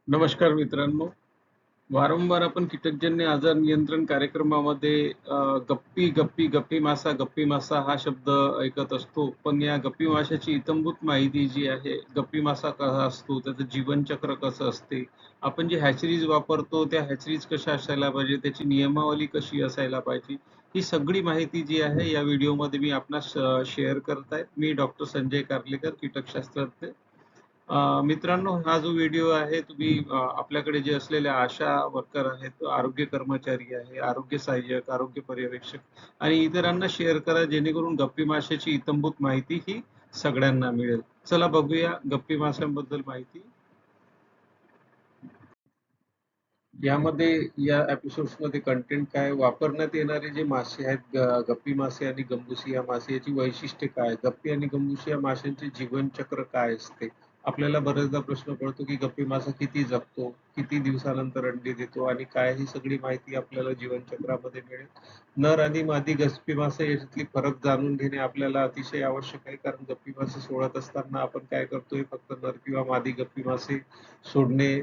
नमस्कार मित्रांनो. वारंवार आपण कीटकजन्य आजार नियंत्रण कार्यक्रमामध्ये गप्पी, गप्पी, गप्पी मासा हा शब्द ऐकत असतो. पण या गप्पी माशाची इत्थंभूत माहिती जी आहे, गप्पी मासा कसा असतो, त्याचं जीवनचक्र कसं असते, आपण जे हॅचरीज वापरतो, त्या हॅचरीज कशा असायला पाहिजे, त्याची नियमावली कशी असायला पाहिजे, ही सगळी माहिती जी आहे या व्हिडिओमध्ये मी आपणास शेअर करत आहे. मी डॉक्टर संजय कार्लेकर, कीटकशास्त्रज्ञ. मित्रांनो, हा जो व्हिडिओ आहे तुम्ही आपल्याकडे जे असलेल्या आशा वर्कर आहेत, आरोग्य कर्मचारी आहे, आरोग्य सहाय्यक, आरोग्य पर्यवेक्षक आणि इतरांना शेअर करा, जेणेकरून गप्पी माशाची इत्थंभूत माहिती ही सगळ्यांना मिळेल. चला बघूया गप्पी माशांबद्दल माहिती. यामध्ये या एपिसोड्समध्ये कंटेंट काय, वापरण्यात येणारे जे मासे आहेत, गप्पी मासे आणि गंबुसिया मासे याची वैशिष्ट्ये काय, गप्पी आणि गंबुसिया माशांचे जीवनचक्र काय असते. आपल्याला बरेचदा प्रश्न पडतो की गप्पी मासा किती जगतो, किती दिवसानंतर अंडी देतो आणि काय, ही सगळी माहिती आपल्याला जीवनचक्रामध्ये मिळेल. नर आणि मादी गप्पी मासे याच्यातली फरक जाणून घेणे आपल्याला अतिशय आवश्यक आहे, कारण गप्पी मासे सोडत असताना आपण काय करतोय, फक्त नर किंवा मादी गप्पी मासे सोडणे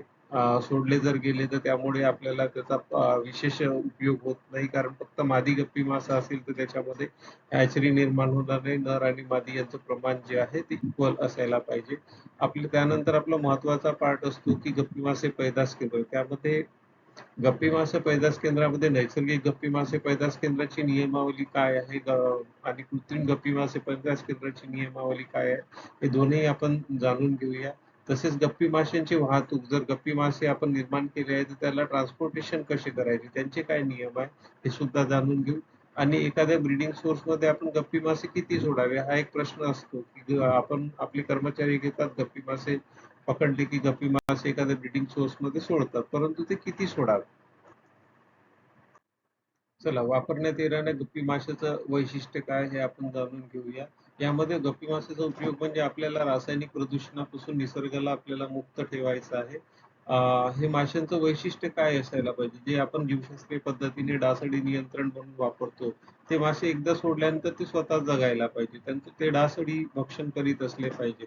सोडले जर गेले तर त्यामुळे आपल्याला त्याचा विशेष उपयोग होत नाही, कारण फक्त मादी गप्पी मासा असेल तर त्याच्यामध्ये हॅचरी निर्माण होणार नाही. नर आणि मादी यांचं प्रमाण जे आहे ते इक्वल असायला पाहिजे. त्यानंतर आपला महत्वाचा पार्ट असतो की गप्पी मासे पैदास केंद्र. त्यामध्ये गप्पी मासे पैदास केंद्रामध्ये नैसर्गिक गप्पी मासे पैदास केंद्राची नियमावली काय आहे, आणि कृत्रिम गप्पी मासे पैदास केंद्राची नियमावली काय आहे, हे दोन्ही आपण जाणून घेऊया. तसेच गप्पी माशांची वाहतूक, जर गप्पी मासे आपण निर्माण केले आहे तर त्याला ट्रान्सपोर्टेशन कसे करायचे, त्यांचे काय नियम आहे, हे सुद्धा जाणून घेऊ. आणि एखाद्या ब्रीडिंग सोर्स मध्ये आपण गप्पी मासे किती सोडावे, हा एक प्रश्न असतो की आपण आपले कर्मचारी घेतात गप्पी मासे पकडले की गप्पी मासे एखाद्या ब्रीडिंग सोर्स मध्ये सोडतात, परंतु ते किती सोडावे. चला, वापरण्यात येणाऱ्या गप्पी माशाचं वैशिष्ट्य काय हे आपण जाणून घेऊया. यामध्ये गप्पी माशाचा उपयोग म्हणजे आपल्याला रासायनिक प्रदूषणापासून निसर्गाला आपल्याला मुक्त ठेवायचं आहे. हे माशांचं वैशिष्ट्य काय असायला पाहिजे, जे आपण जीवशास्त्रीय पद्धतीने डासडी नियंत्रण म्हणून वापरतो, ते मासे एकदा सोडल्यानंतर ते स्वतः जगायला पाहिजे, त्यांचं ते डासडी भक्षण करीत असले पाहिजे.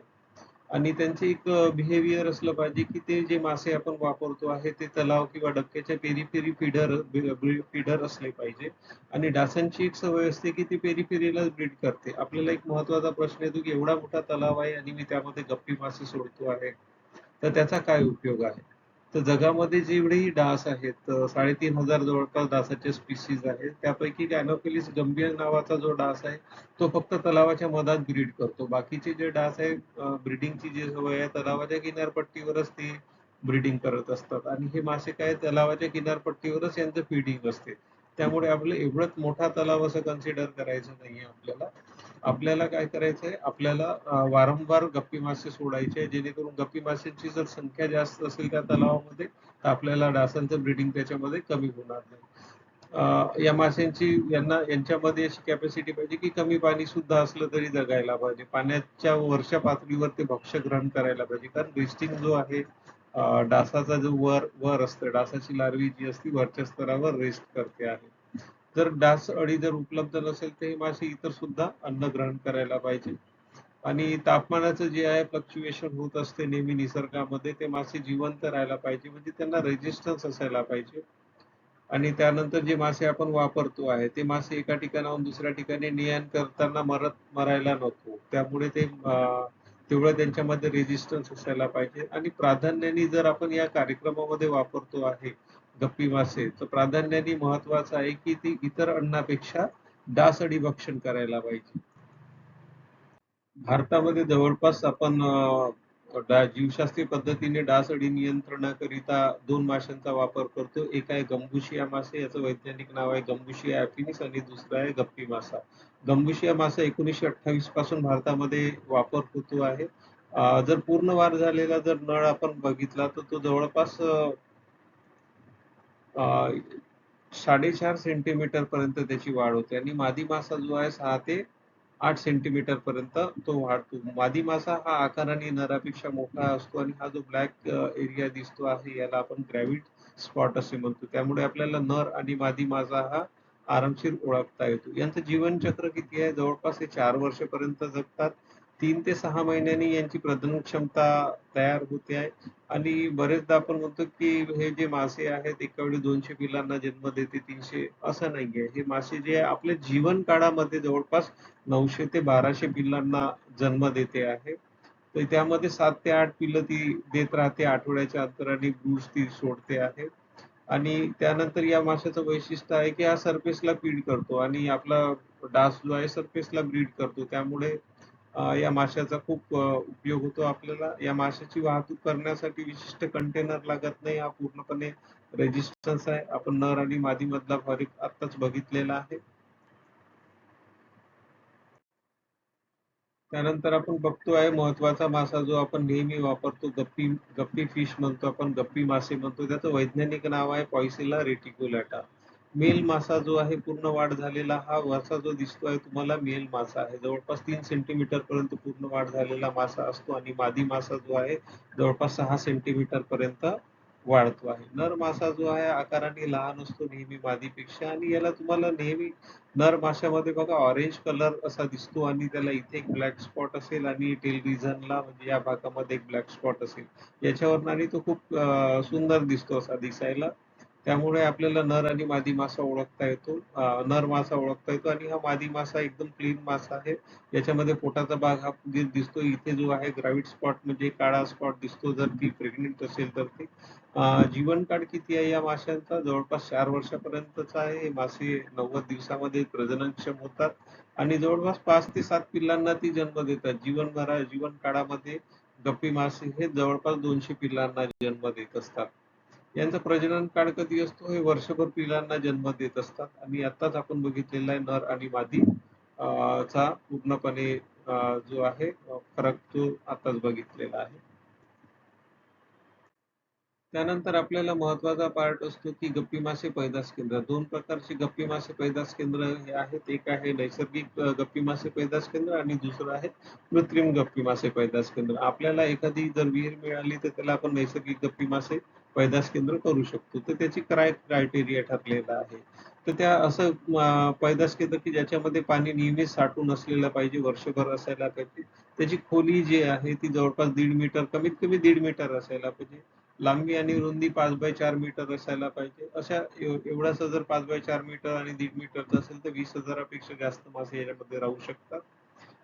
आणि त्यांचे एक बिहेवियर असलं पाहिजे की ते जे मासे आपण वापरतो आहे ते तलाव किंवा डबक्याच्या पेरी फीडर असले पाहिजे. आणि डासांची एक सवय असते की ती पेरी ब्रीड करते. आपल्याला एक महत्वाचा प्रश्न येतो की एवढा मोठा तलाव आहे आणि मी त्यामध्ये गप्पी मासे सोडतो आहे, तर त्याचा काय उपयोग आहे. तर जगामध्ये जेवढेही डास आहेत, 3,500 जवळपास डासाचे स्पीसीज आहेत. त्यापैकी गॅनोफिलिस गंभीर नावाचा जो डास आहे तो फक्त तलावाच्या मधात ब्रीड करतो. बाकीचे जे डास आहे, ब्रीडिंगची जी सवय आहे तलावाच्या किनारपट्टीवरच ते ब्रीडिंग करत असतात आणि हे मासे काय तलावाच्या किनारपट्टीवरच यांचं फीडिंग असते. त्यामुळे आपलं एवढंच मोठा तलाव असं कन्सिडर करायचं नाहीये आपल्याला. आपल्याला काय करायचंय, आपल्याला वारंवार गप्पी मासे सोडायचे आहे, जेणेकरून गप्पी माशांची जर संख्या जास्त असेल त्या तलावामध्ये तर आपल्याला डासांचं ब्रीडिंग त्याच्यामध्ये कमी होणार नाही. या माशांची यांच्यामध्ये अशी कॅपॅसिटी पाहिजे की कमी पाणी सुद्धा असलं तरी जगायला पाहिजे. पाण्याच्या वरच्या पातळीवर ते भक्ष्य ग्रहण करायला पाहिजे, कारण रेस्टिंग जो आहे, डासाचा जो वर वर असतं, डासाची लार्वी जी असते वरच्या स्तरावर रेस्ट करते आहे. जर डास अळी जर उपलब्ध नसेल तर हे मासे इतर सुद्धा अन्न ग्रहण करायला पाहिजे. आणि तापमानाचं जे आहे फ्लक्च्युएशन होत असते नेहमी निसर्गामध्ये, ते मासे जिवंत राहायला पाहिजे, म्हणजे त्यांना रेजिस्टन्स असायला पाहिजे. आणि त्यानंतर जे मासे आपण वापरतो आहे ते मासे एका ठिकाणाहून दुसऱ्या ठिकाणी ने-आण करताना मरायला नको. त्यामुळे ते तेवढं त्यांच्यामध्ये रेजिस्टन्स असायला पाहिजे. आणि प्राधान्याने जर आपण या कार्यक्रमामध्ये वापरतो आहे गप्पी मासे, तर प्राधान्याने महत्वाचं आहे की ती इतर अन्नापेक्षा डासअळी भक्षण करायला पाहिजे. भारतामध्ये जवळपास आपण जीवशास्त्रीय पद्धतीने डासअळी नियंत्रणाकरिता 2 माशांचा वापर करतो. एक आहे गंबुशिया मासे, याचं वैज्ञानिक नाव आहे गंबुशिया ॲफिनिस, आणि दुसरा आहे गप्पी मासा. गंबुशिया मासा 1928 पासून भारतामध्ये वापर होतो आहे. जर पूर्ण वाढ झालेला जर नळ आपण बघितला तर तो जवळपास 4.5 सेंटीमीटर पर्यंत त्याची वाढ होते, आणि मादी मासा जो आहे 6 ते 8 सेंटीमीटर पर्यंत तो वाढतो. मादी मासा हा आकाराने नरापेक्षा मोठा असतो आणि हा जो ब्लॅक एरिया दिसतो आहे याला आपण ग्रॅव्हिड स्पॉट असे म्हणतो. त्यामुळे आपल्याला नर आणि मादी मासा हा आरामशीर ओळखता येतो. यांचं जीवनचक्र किती आहे, जवळपास हे 4 वर्षापर्यंत जगतात. 3 ते 6 महिन्यांनी यांची प्रजनन क्षमता तयार होते आहे आणि बरेचदा आपण म्हणतो, की हे जे मासे आहेत एका वेळी 200 पिल्लांना जन्म देते, 300 असं नाहीये. हे मासे जे आहे आपल्या जीवन काळामध्ये जवळपास 900 ते 1200 पिल्लांना जन्म देते आहे. तर त्यामध्ये 7 ते 8 पिल्लं ती देत राहते. आठवड्याच्या अंतराने ब्रूड्स ती सोडते आहे. आणि त्यानंतर या माशाचं वैशिष्ट्य आहे, की हा सरफेसला फीड करतो आणि आपला डास जो आहे सरफेसला ब्रीड करतो. त्यामुळे या माशाचा खूप उपयोग होतो आपल्याला. या माशाची वाहतूक करण्यासाठी विशिष्ट कंटेनर लागत नाही. हा पूर्णपणे रेझिस्टन्स आहे. आपण नर आणि मादीमधला फरक आत्ताच बघितलेला आहे. त्यानंतर आपण बघतो आहे महत्त्वाचा मासा जो आपण नेहमी वापरतो गप्पी गप्पी फिश म्हणतो आपण, गप्पी मासे म्हणतो. त्याचं वैज्ञानिक नाव आहे पॉयसिला रेटिक्युलाटा. मेल मासा जो आहे पूर्ण वाढ झालेला हा वरचा जो दिसतोय तुम्हाला मेल मासा आहे. जवळपास 3 सेंटीमीटर पर्यंत पूर्ण वाढ झालेला मासा असतो आणि मादी मासा जो आहे जवळपास 6 सेंटीमीटर पर्यंत वाढतो आहे. नर मासा जो आहे आकाराने लहान असतो नेहमी मादीपेक्षा आणि याला तुम्हाला नेहमी नर माशामध्ये बघा ऑरेंज कलर असा दिसतो आणि त्याला इथे एक ब्लॅक स्पॉट असेल आणि टेल रिजनला म्हणजे या भागामध्ये एक ब्लॅक स्पॉट असेल. याच्यावरून आणि तो खूप सुंदर दिसतो असा दिसायला. त्यामुळे आपल्याला नर आणि मादी मासा ओळखता येतो. नर मासा ओळखता येतो आणि हा मादी मासा एकदम क्लीन मासा आहे. याच्यामध्ये पोटाचा भाग हा दिसतो. इथे जो आहे ग्राव्हिड स्पॉट म्हणजे काळा स्पॉट दिसतो जर ती प्रेग्नेंट असेल तर ती. जीवनकाळ किती आहे या माशांचा? जवळपास 4 वर्षापर्यंतचा आहे. हे मासे 90 दिवसामध्ये प्रजननक्षम होतात आणि जवळपास 5 ते 7 पिल्लांना ती जन्म देतात. जीवनकाळामध्ये गप्पी मासे हे जवळपास 200 पिल्लांना जन्म देत असतात. यांचा प्रजनन काळ कधी असतो? हे वर्षभर पिल्लांना जन्म देत असतात आणि आत्ताच आपण बघितलेला आहे नर आणि मादी चा पूर्णपणे जो आहे फरक तो आत्ताच बघितलेला आहे. त्यानंतर आपल्याला महत्त्वाचा पार्ट असतो की गप्पी मासे पैदास केंद्र. 2 प्रकारची गप्पी मासे पैदास केंद्र हे आहेत. एक आहे नैसर्गिक गप्पी मासे पैदास केंद्र आणि दुसरं आहे कृत्रिम गप्पी मासे पैदास केंद्र. आपल्याला एखादी जर विहीर मिळाली तर त्याला आपण नैसर्गिक गप्पी मासे पैदास केंद्र करू शकतो. तर त्याची क्रायटेरिया ठरलेला आहे. तर त्या असं पैदास केंद्र की ज्याच्यामध्ये पाणी नेहमीच साठून असलेलं पाहिजे, वर्षभर असायला पाहिजे. त्याची खोली जी आहे ती जवळपास 1.5 मीटर कमीत कमी 1.5 मीटर असायला पाहिजे. लांबी आणि रुंदी 5 बाय 4 मीटर असायला पाहिजे. अशा एवढासा जर 5 बाय 4 मीटर आणि 1.5 मीटरचा असेल तर 20,000 पेक्षा जास्त मासे याच्यामध्ये राहू शकतात.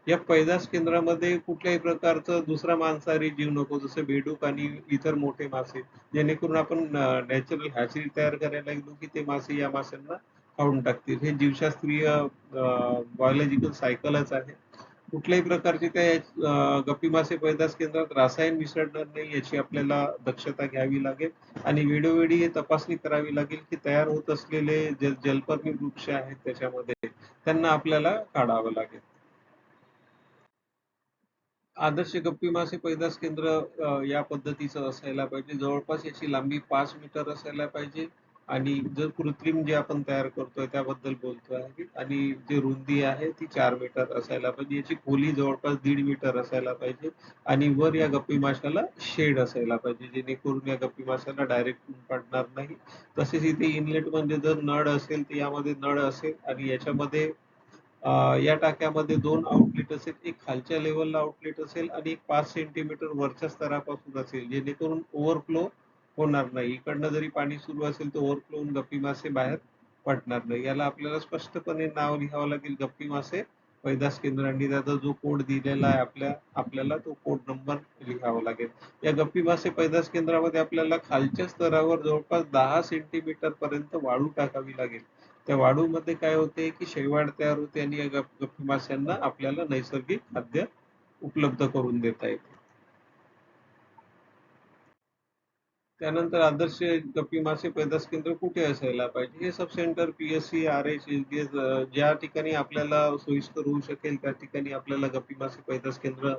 या पैदास केंद्रामध्ये कुठल्याही प्रकारचं दुसरा मांसाहारी जीव नको जसं बेडूक आणि इतर मोठे मासे जेणेकरून आपण नॅचरल हॅचरी तयार करायला गेलो की ते मासे या माशांना खाऊन टाकतील. हे जीवशास्त्रीय बायोलॉजिकल सायकलच आहे. कुठल्याही प्रकारचे त्या गप्पी मासे पैदास केंद्रात रासायन मिसळणार नाही याची आपल्याला दक्षता घ्यावी लागेल आणि वेळोवेळी हे तपासणी करावी लागेल की तयार होत असलेले जलपर्णी वृक्ष आहेत त्याच्यामध्ये त्यांना आपल्याला काढावं लागेल. आदर्श गप्पी मासे पैदास केंद्र या पद्धतीचं असायला पाहिजे. जवळपास याची लांबी 5 मीटर असायला पाहिजे आणि जर कृत्रिम जे आपण तयार करतोय त्याबद्दल बोलतोय आहे आणि जी रुंदी आहे ती 4 मीटर असायला पाहिजे. याची खोली जवळपास 1.5 मीटर असायला पाहिजे आणि वर या गप्पी माशाला शेड असायला पाहिजे जेणेकरून या गप्पी माशाला डायरेक्ट ऊन पडणार नाही. तसेच इथे इनलेट म्हणजे जर नळ असेल तर यामध्ये नळ असेल आणि याच्यामध्ये या टाक्यामध्ये 2 आउटलेट असेल. एक खालच्या लेव्हलला आउटलेट असेल आणि एक 5 सेंटीमीटर वरच्या स्तरापासून असेल, जेणेकरून ओव्हरफ्लो होणार नाही. इकडनं जरी पाणी सुरू असेल तर ओव्हरफ्लो होऊन गप्पी मासे बाहेर पडणार नाही. याला आपल्याला स्पष्टपणे नाव लिहावं लागेल गप्पी मासे पैदास केंद्र आणि त्याचा जो कोड दिलेला आहे आपल्याला तो कोड नंबर लिहावा लागेल. या गप्पी मासे पैदास केंद्रामध्ये आपल्याला खालच्या स्तरावर जवळपास 10 सेंटीमीटर पर्यंत वाळू टाकावी लागेल. त्या वाळूमध्ये काय होते की शैवाल तयार होते आणि या गप्पी माशांना आपल्याला नैसर्गिक खाद्य उपलब्ध करून देता येते. त्यानंतर आदर्श गप्पी मासे पैदास केंद्र कुठे असायला पाहिजे? हे sub centre, P-S-C, R-H, H-D-S ज्या ठिकाणी आपल्याला सोयीस्कर होऊ शकेल त्या ठिकाणी आपल्याला गप्पी मासे पैदास केंद्र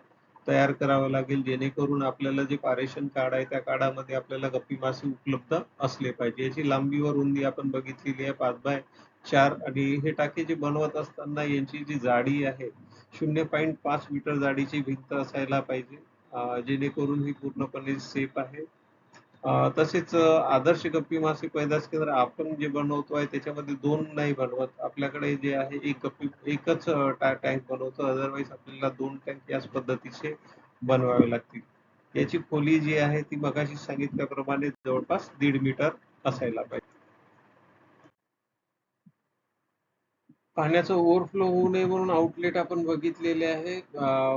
तयार करावं लागेल जेणेकरून आपल्याला जे पारेषण काळ आहे त्या काळामध्ये आपल्याला गप्पी मासे उपलब्ध असले पाहिजे. याची लांबी व रुंदी आपण बघितलेली आहे 5 बाय 4 आणि हे टाके जे बनवत असताना यांची जी जाडी आहे 0.5 मीटर जाडीची भिंत असायला पाहिजे जेणेकरून ही पूर्णपणे सेफ आहे. तसेच आदर्श गप्पी मासे पैदास केंद्र आपण जे बनवतो आहे त्याच्यामध्ये 2 नाही बनवत. आपल्याकडे जे आहे एकच टँक बनवतो. अदरवाईज आपल्याला 2 टँक याच पद्धतीचे बनवावे लागतील. याची खोली जी आहे ती मगाशी सांगितल्याप्रमाणे जवळपास 1.5 मीटर असायला पाहिजे. पाण्याचा ओव्हरफ्लो होऊ नये म्हणून आउटलेट आपण बघितलेले आहे.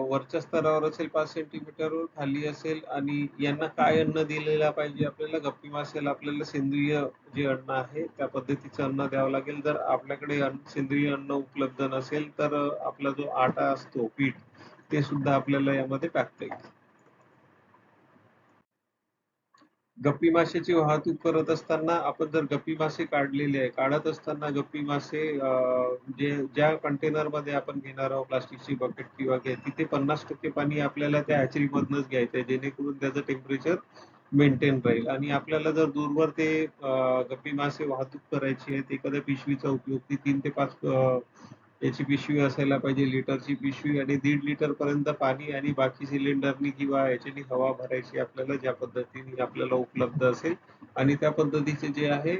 वरच्या स्तरावर असेल 5 सेंटीमीटरवर, खाली असेल आणि यांना काय अन्न दिलेलं पाहिजे आपल्याला गप्पी मासेला आपल्याला सेंद्रिय जे अन्न आहे त्या पद्धतीचं अन्न द्यावं लागेल. जर आपल्याकडे सेंद्रिय अन्न उपलब्ध नसेल तर आपला जो आटा असतो पीठ ते सुद्धा आपल्याला यामध्ये टाकता येईल. गप्पी माशाची वाहतूक करत असताना आपण जर गप्पी मासे काढलेले आहे, काढत असताना गप्पी मासे जे ज्या कंटेनरमध्ये आपण घेणार आहोत प्लास्टिकची बकेट किंवा तिथे 50% पाणी आपल्याला त्या हॅचरीमधनंच घ्यायचं आहे, जेणेकरून त्याचं टेम्परेचर मेंटेन राहील आणि आपल्याला जर दूरवर ते गप्पी मासे वाहतूक करायची आहे, एखाद्या पिशवीचा उपयोग ती 3 ते 5 याची पिशवी असायला पाहिजे, लिटरची पिशवी आणि 1.5 लिटर पर्यंत पाणी आणि बाकी सिलेंडरनी किंवा याच्यानी हवा भरायची आपल्याला ज्या पद्धतीने आपल्याला उपलब्ध असेल आणि त्या पद्धतीचे जे आहे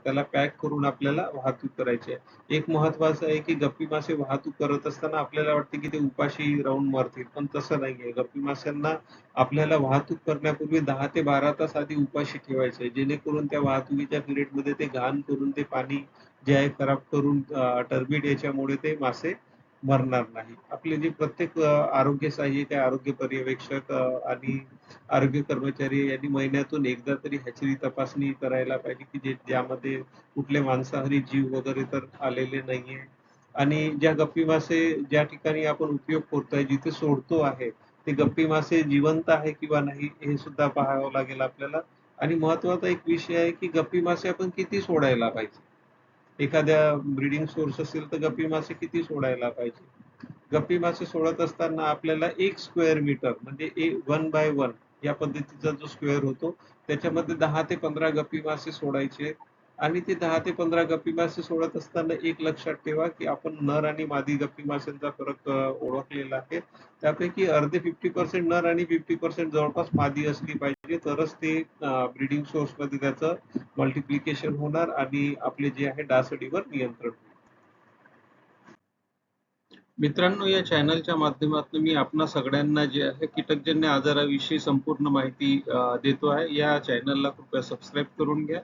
त्याला पॅक करून आपल्याला वाहतूक करायची आहे. एक महत्त्वाचं आहे की गप्पी मासे वाहतूक करत असताना आपल्याला वाटते की ते उपाशी राहून मरतील, पण तसं नाहीये. गप्पी माशांना आपल्याला वाहतूक करण्यापूर्वी 10 ते 12 तास आधी उपाशी ठेवायचं आहे, जेणेकरून त्या वाहतुकीच्या पिरियडमध्ये ते घाण करून ते पाणी जे आहे खराब करून टरबीट याच्यामुळे ते मासे मरणार नाही. आपले जे प्रत्येक आरोग्य सहाय्यक आहे, आरोग्य पर्यवेक्षक आणि आरोग्य कर्मचारी यांनी महिन्यातून एकदा तरी ह्याची तपासणी करायला पाहिजे, की ज्यामध्ये कुठले मांसाहारी जीव वगैरे तर आलेले नाहीये. आणि ज्या गप्पी मासे ज्या ठिकाणी आपण उपयोग करतोय, जिथे सोडतो आहे, ते गप्पी मासे जिवंत आहे किंवा नाही हे सुद्धा पाहावं लागेल आपल्याला. आणि महत्त्वाचा एक विषय आहे, की गप्पी मासे आपण किती सोडायला पाहिजे. एखाद्या ब्रीडिंग सोर्स असेल तर गप्पी मासे किती सोडायला पाहिजे. गप्पी मासे सोडत असताना आपल्याला 1 स्क्वेअर मीटर म्हणजे 1/1 या पद्धतीचा जो स्क्वेअर होतो त्याच्यामध्ये 10 ते 15 गप्पी मासे सोडायचे आणि ते 10 ते 15 गप्पी मासे सोडत असताना एक लक्षात ठेवा, की आपण नर आणि मादी गप्पी माशांचा फरक ओळखलेला आहे. त्यापैकी अर्धे 50% नर आणि 50% जवळपास मादी असली पाहिजे, तरच ते ब्रीडिंग सोर्समध्ये त्याचं मल्टिप्लिकेशन होणार आणि आपले जे आहे डासडीवर नियंत्रण होईल. मित्रांनो, या चॅनलच्या माध्यमातून मी आपणा सगळ्यांना जे आहे कीटकजन्य आजाराविषयी संपूर्ण माहिती देतो आहे. या चॅनलला कृपया सबस्क्राईब करून घ्या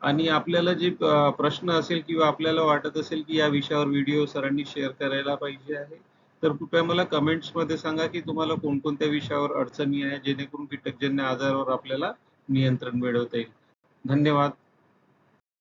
आणि आपल्याला जे प्रश्न असेल किंवा आपल्याला वाटत असेल की या विषयावर व्हिडिओ सरांनी शेअर करायला पाहिजे आहे, तर कृपया मला कमेंट्समध्ये सांगा की तुम्हाला कोणकोणत्या विषयावर अडचणी आहे, जेणेकरून कीटकजन्य आजारावर आपल्याला नियंत्रण मिळवता येईल. धन्यवाद.